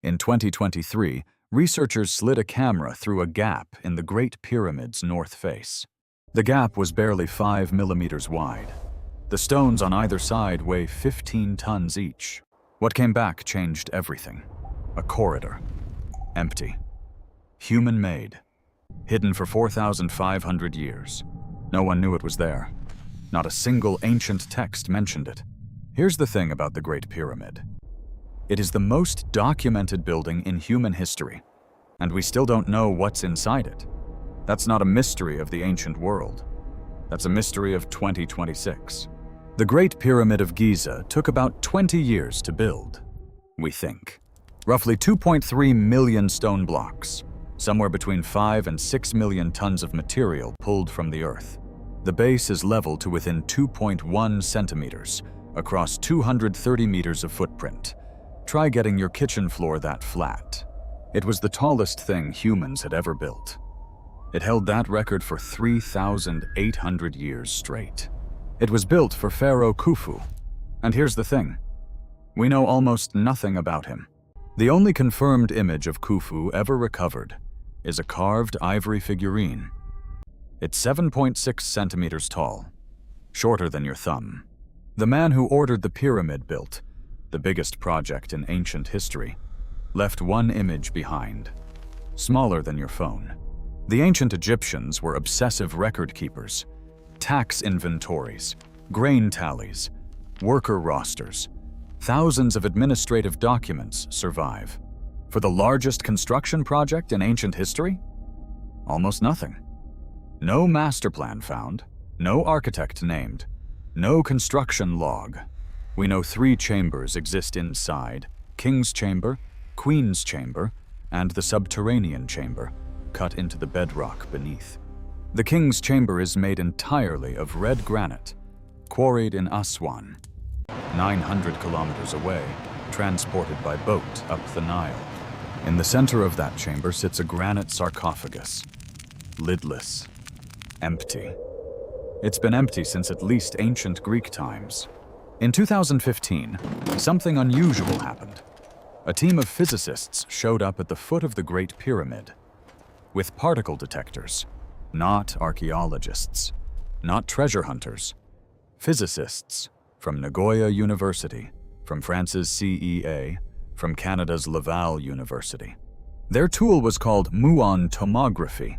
In 2023, researchers slid a camera through a gap in the Great Pyramid's north face. The gap was barely 5 millimeters wide. The stones on either side weigh 15 tons each. What came back changed everything. A corridor. Empty. Human-made. Hidden for 4,500 years. No one knew it was there. Not a single ancient text mentioned it. Here's the thing about the Great Pyramid. It is the most documented building in human history, and we still don't know what's inside it. That's not a mystery of the ancient world. That's a mystery of 2026. The Great Pyramid of Giza took about 20 years to build, we think. Roughly 2.3 million stone blocks, somewhere between 5 and 6 million tons of material pulled from the earth. The base is leveled to within 2.1 centimeters, across 230 meters of footprint. Try getting your kitchen floor that flat. It was the tallest thing humans had ever built. It held that record for 3,800 years straight. It was built for Pharaoh Khufu. And here's the thing. We know almost nothing about him. The only confirmed image of Khufu ever recovered is a carved ivory figurine. It's 7.6 centimeters tall, shorter than your thumb. The man who ordered the pyramid built, the biggest project in ancient history, left one image behind, smaller than your phone. The ancient Egyptians were obsessive record keepers. Tax inventories, grain tallies, worker rosters. Thousands of administrative documents survive. For the largest construction project in ancient history? Almost nothing. No master plan found, no architect named, no construction log. We know 3 chambers exist inside: King's Chamber, Queen's Chamber, and the subterranean chamber, cut into the bedrock beneath. The King's Chamber is made entirely of red granite, quarried in Aswan, 900 kilometers away, transported by boat up the Nile. In the center of that chamber sits a granite sarcophagus, lidless, empty. It's been empty since at least ancient Greek times. In 2015, something unusual happened. A team of physicists showed up at the foot of the Great Pyramid with particle detectors. Not archaeologists, not treasure hunters. Physicists from Nagoya University, from France's CEA, from Canada's Laval University. Their tool was called muon tomography,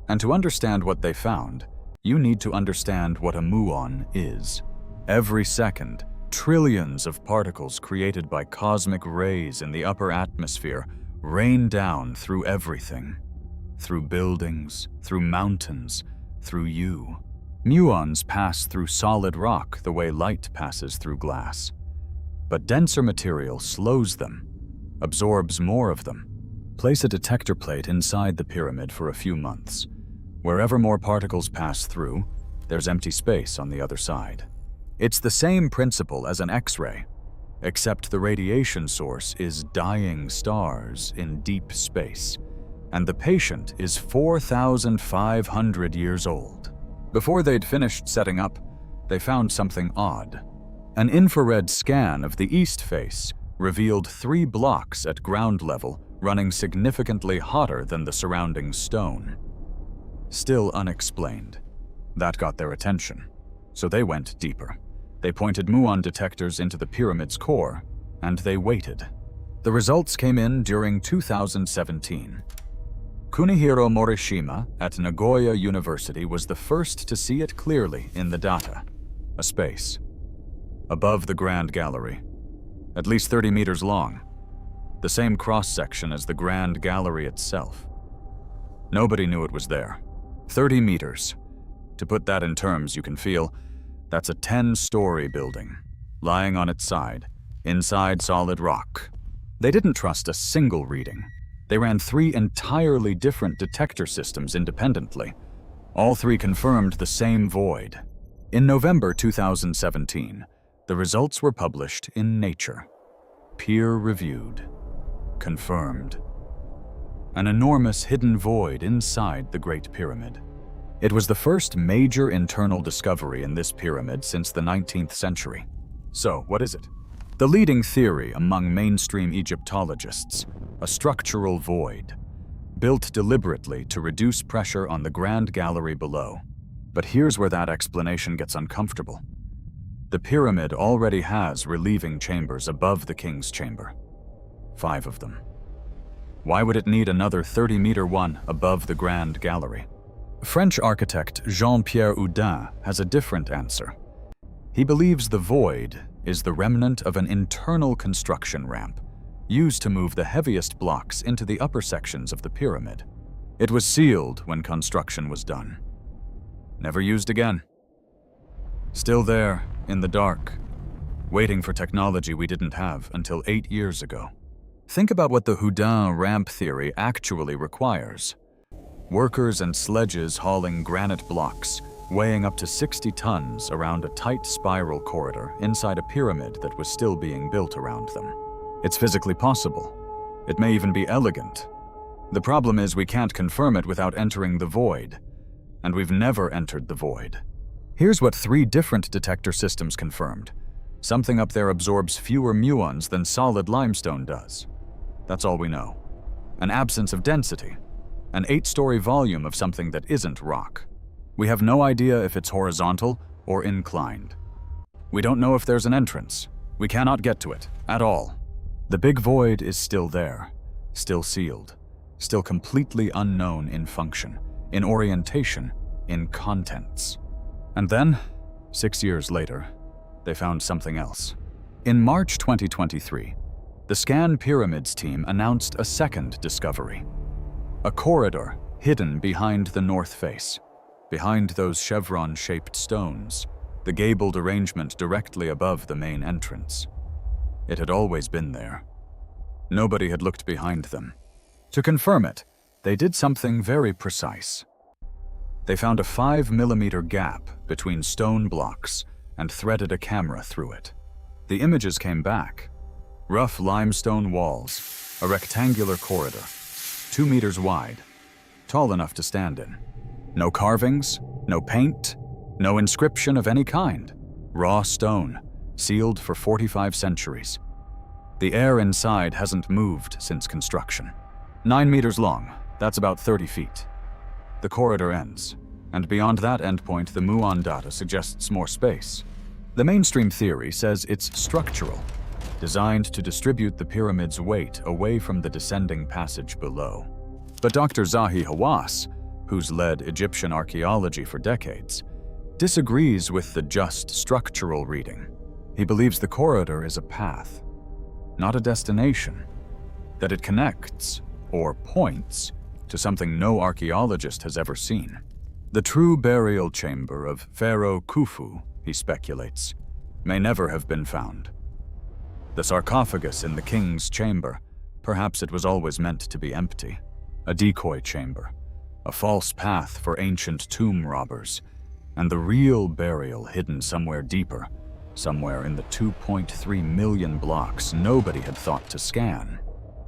and to understand what they found, you need to understand what a muon is. Every second, trillions of particles created by cosmic rays in the upper atmosphere rain down through everything. Through buildings, through mountains, through you. Muons pass through solid rock the way light passes through glass. But denser material slows them, absorbs more of them. Place a detector plate inside the pyramid for a few months. Wherever more particles pass through, there's empty space on the other side. It's the same principle as an X-ray, except the radiation source is dying stars in deep space, and the patient is 4,500 years old. Before they'd finished setting up, they found something odd. An infrared scan of the east face revealed 3 blocks at ground level running significantly hotter than the surrounding stone. Still unexplained. That got their attention, so they went deeper. They pointed muon detectors into the pyramid's core, and they waited. The results came in during 2017. Kunihiro Morishima at Nagoya University was the first to see it clearly in the data. A space. Above the Grand Gallery. At least 30 meters long. The same cross-section as the Grand Gallery itself. Nobody knew it was there. 30 meters. To put that in terms you can feel, that's a 10-story building, lying on its side, inside solid rock. They didn't trust a single reading. They ran 3 entirely different detector systems independently. All 3 confirmed the same void. In November 2017, the results were published in Nature. Peer-reviewed. Confirmed. An enormous hidden void inside the Great Pyramid. It was the first major internal discovery in this pyramid since the 19th century. So, what is it? The leading theory among mainstream Egyptologists, a structural void, built deliberately to reduce pressure on the Grand Gallery below. But here's where that explanation gets uncomfortable. The pyramid already has relieving chambers above the king's chamber. 5 of them. Why would it need another 30-meter one above the Grand Gallery? French architect Jean-Pierre Houdin has a different answer. He believes the void is the remnant of an internal construction ramp used to move the heaviest blocks into the upper sections of the pyramid. It was sealed when construction was done. Never used again. Still there, in the dark, waiting for technology we didn't have until 8 years ago. Think about what the Houdin ramp theory actually requires. Workers and sledges hauling granite blocks, weighing up to 60 tons around a tight spiral corridor inside a pyramid that was still being built around them. It's physically possible. It may even be elegant. The problem is we can't confirm it without entering the void, and we've never entered the void. Here's what 3 different detector systems confirmed. Something up there absorbs fewer muons than solid limestone does. That's all we know. An absence of density. An 8-story volume of something that isn't rock. We have no idea if it's horizontal or inclined. We don't know if there's an entrance. We cannot get to it, at all. The big void is still there, still sealed, still completely unknown in function, in orientation, in contents. And then, 6 years later, they found something else. In March 2023, the Scan Pyramids team announced a second discovery. A corridor hidden behind the north face, behind those chevron-shaped stones, the gabled arrangement directly above the main entrance. It had always been there. Nobody had looked behind them. To confirm it, they did something very precise. They found a 5-millimeter gap between stone blocks and threaded a camera through it. The images came back. Rough limestone walls, a rectangular corridor, 2 meters wide, tall enough to stand in. No carvings, no paint, no inscription of any kind. Raw stone, sealed for 45 centuries. The air inside hasn't moved since construction. 9 meters long, that's about 30 feet. The corridor ends, and beyond that endpoint, the muon data suggests more space. The mainstream theory says it's structural, designed to distribute the pyramid's weight away from the descending passage below. But Dr. Zahi Hawass, who's led Egyptian archaeology for decades, disagrees with the just structural reading. He believes the corridor is a path, not a destination, that it connects, or points, to something no archaeologist has ever seen. The true burial chamber of Pharaoh Khufu, he speculates, may never have been found. The sarcophagus in the king's chamber, perhaps it was always meant to be empty. A decoy chamber, a false path for ancient tomb robbers, and the real burial hidden somewhere deeper, somewhere in the 2.3 million blocks nobody had thought to scan.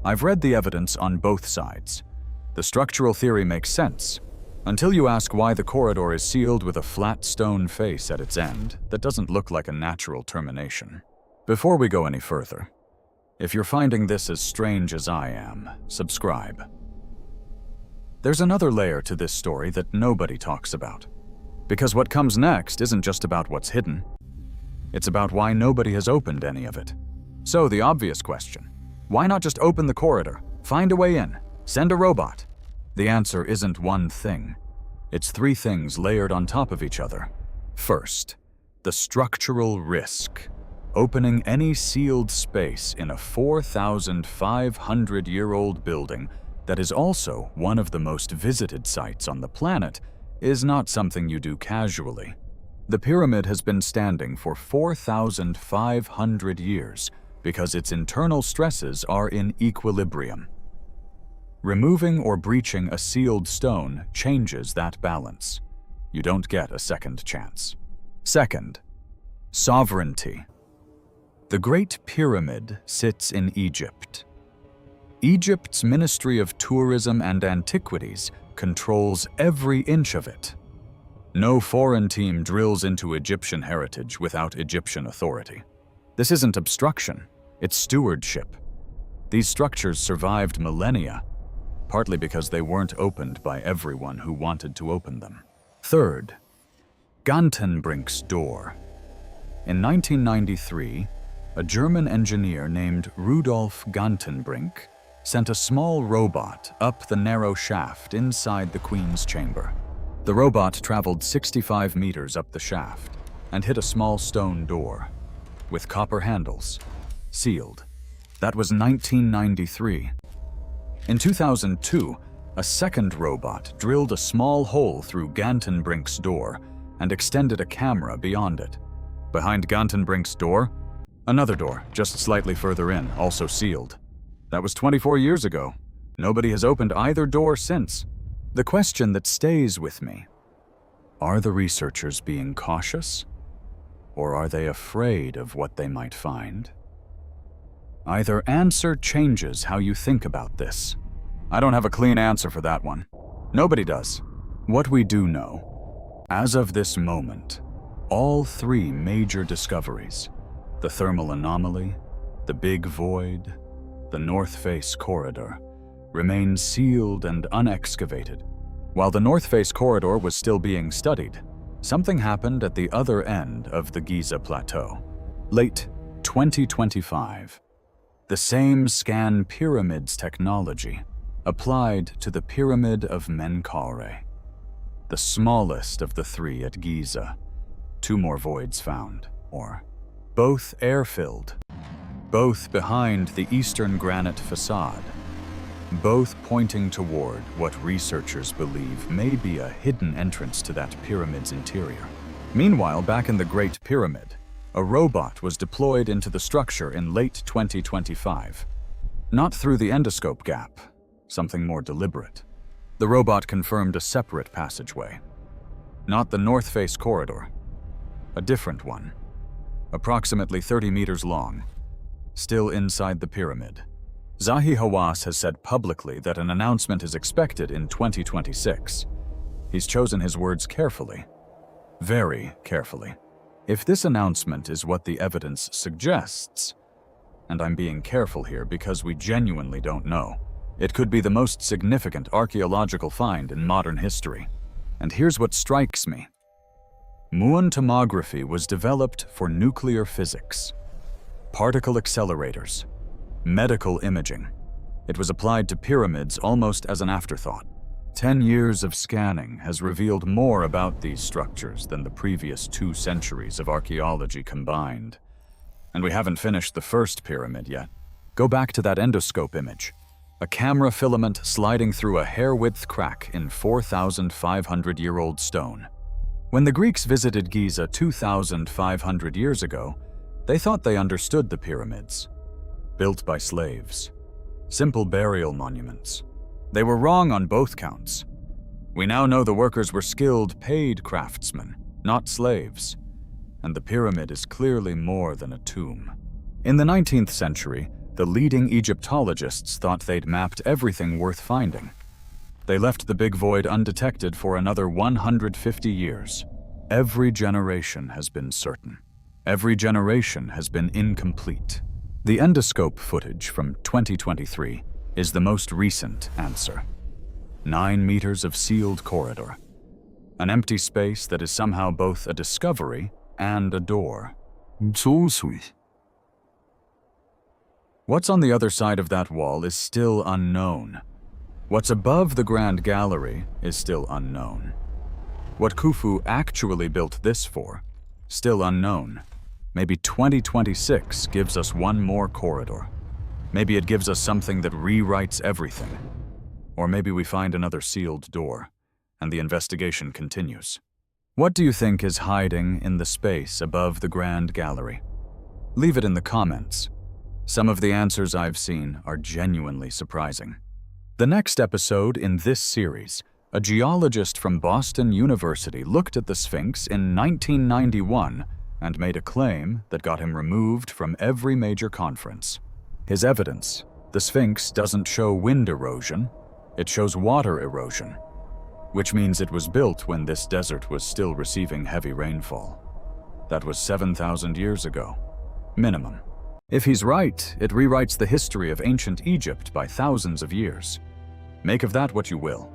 I've read the evidence on both sides. The structural theory makes sense, until you ask why the corridor is sealed with a flat stone face at its end that doesn't look like a natural termination. Before we go any further, if you're finding this as strange as I am, subscribe. There's another layer to this story that nobody talks about. Because what comes next isn't just about what's hidden. It's about why nobody has opened any of it. So the obvious question, why not just open the corridor, find a way in, send a robot? The answer isn't one thing. It's 3 things layered on top of each other. First, the structural risk. Opening any sealed space in a 4,500-year-old building that is also one of the most visited sites on the planet is not something you do casually. The pyramid has been standing for 4,500 years because its internal stresses are in equilibrium. Removing or breaching a sealed stone changes that balance. You don't get a second chance. Second, sovereignty. The Great Pyramid sits in Egypt. Egypt's Ministry of Tourism and Antiquities controls every inch of it. No foreign team drills into Egyptian heritage without Egyptian authority. This isn't obstruction, it's stewardship. These structures survived millennia, partly because they weren't opened by everyone who wanted to open them. Third, Gantenbrink's door. In 1993, a German engineer named Rudolf Gantenbrink sent a small robot up the narrow shaft inside the Queen's chamber. The robot traveled 65 meters up the shaft and hit a small stone door with copper handles, sealed. That was 1993. In 2002, a second robot drilled a small hole through Gantenbrink's door and extended a camera beyond it. Behind Gantenbrink's door, another door, just slightly further in, also sealed. That was 24 years ago. Nobody has opened either door since. The question that stays with me: are the researchers being cautious? Or are they afraid of what they might find? Either answer changes how you think about this. I don't have a clean answer for that one. Nobody does. What we do know, as of this moment, all three major discoveries, the thermal anomaly, the big void, the North Face corridor, remain sealed and unexcavated. While the North Face corridor was still being studied, something happened at the other end of the Giza Plateau. Late 2025. The same scan pyramids technology applied to the Pyramid of Menkaure, the smallest of the three at Giza. 2 more voids found, or both air-filled, both behind the eastern granite facade, both pointing toward what researchers believe may be a hidden entrance to that pyramid's interior. Meanwhile, back in the Great Pyramid, a robot was deployed into the structure in late 2025. Not through the endoscope gap, something more deliberate. The robot confirmed a separate passageway. Not the North Face corridor, a different one, approximately 30 meters long, still inside the pyramid. Zahi Hawass has said publicly that an announcement is expected in 2026. He's chosen his words carefully, very carefully. If this announcement is what the evidence suggests, and I'm being careful here because we genuinely don't know, it could be the most significant archaeological find in modern history. And here's what strikes me. Muon tomography was developed for nuclear physics, particle accelerators, medical imaging. It was applied to pyramids almost as an afterthought. 10 years of scanning has revealed more about these structures than the previous 2 centuries of archaeology combined. And we haven't finished the first pyramid yet. Go back to that endoscope image. A camera filament sliding through a hair-width crack in 4,500-year-old stone. When the Greeks visited Giza 2,500 years ago, they thought they understood the pyramids. Built by slaves. Simple burial monuments. They were wrong on both counts. We now know the workers were skilled, paid craftsmen, not slaves. And the pyramid is clearly more than a tomb. In the 19th century, the leading Egyptologists thought they'd mapped everything worth finding. They left the big void undetected for another 150 years. Every generation has been certain. Every generation has been incomplete. The endoscope footage from 2023 is the most recent answer. 9 meters of sealed corridor. An empty space that is somehow both a discovery and a door. What's on the other side of that wall is still unknown. What's above the Grand Gallery is still unknown. What Khufu actually built this for, still unknown. Maybe 2026 gives us one more corridor. Maybe it gives us something that rewrites everything. Or maybe we find another sealed door, and the investigation continues. What do you think is hiding in the space above the Grand Gallery? Leave it in the comments. Some of the answers I've seen are genuinely surprising. The next episode in this series, a geologist from Boston University looked at the Sphinx in 1991 and made a claim that got him removed from every major conference. His evidence: the Sphinx doesn't show wind erosion, it shows water erosion, which means it was built when this desert was still receiving heavy rainfall. That was 7,000 years ago. Minimum. If he's right, it rewrites the history of ancient Egypt by thousands of years. Make of that what you will.